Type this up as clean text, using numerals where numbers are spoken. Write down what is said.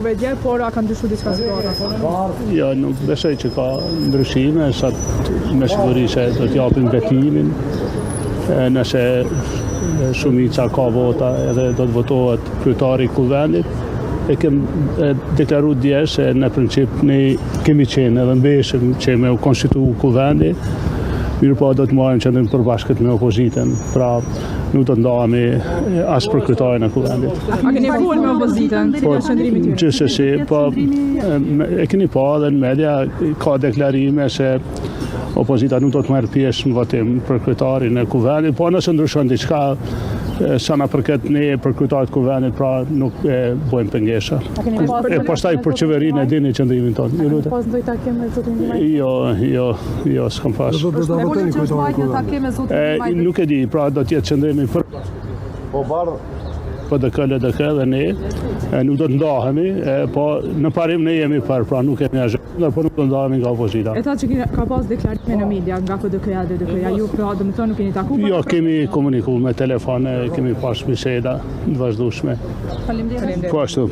Dje, por a kanë ndryshuar diçka situata? Jo, nuk besoj që ka ndryshime, sa me siguri që do t'japin betimin, nëse shumica ka vota edhe do të votohet kryetari i kuvendit. E kem deklaru dje se në princip ne kemi qenë edhe mbeshëm që me u konstitu kuvendi, mirë po do të marrim qëndrim përbashkët me opozitën, pra nuk do të ndahemi as për kryetarin e kuvendit. A keni folur me opozitën? Cili është qëndrimi tyre? Gjithsesi, po e keni pa edhe në media ka deklarime se opozita nuk do të marrë pjesë në votim për kryetarin e kuvendit, po nëse ndryshon diçka sa na përket ne për kryetarit të kuvendit, pra nuk e bëjmë pengesha. E pastaj për qeverinë e dini qëndrimin tonë. Pas ndoj takim me zotin Ndimaj? Jo, s'kam pas. Nuk e di, pra do t'jetë qëndrimi për PDK dhe ne, nuk do të ndahemi, po në parim ne jemi për, pra nuk kemi agenda, por nuk do të ndahemi nga opozita. E tha që ka pas deklarime në media nga PDK-ja dhe DDK-ja, ju pra do të thonë nuk keni takuar? Jo, kemi komunikuar me telefone, kemi pas biseda të vazhdueshme. Faleminderit. Po ashtu.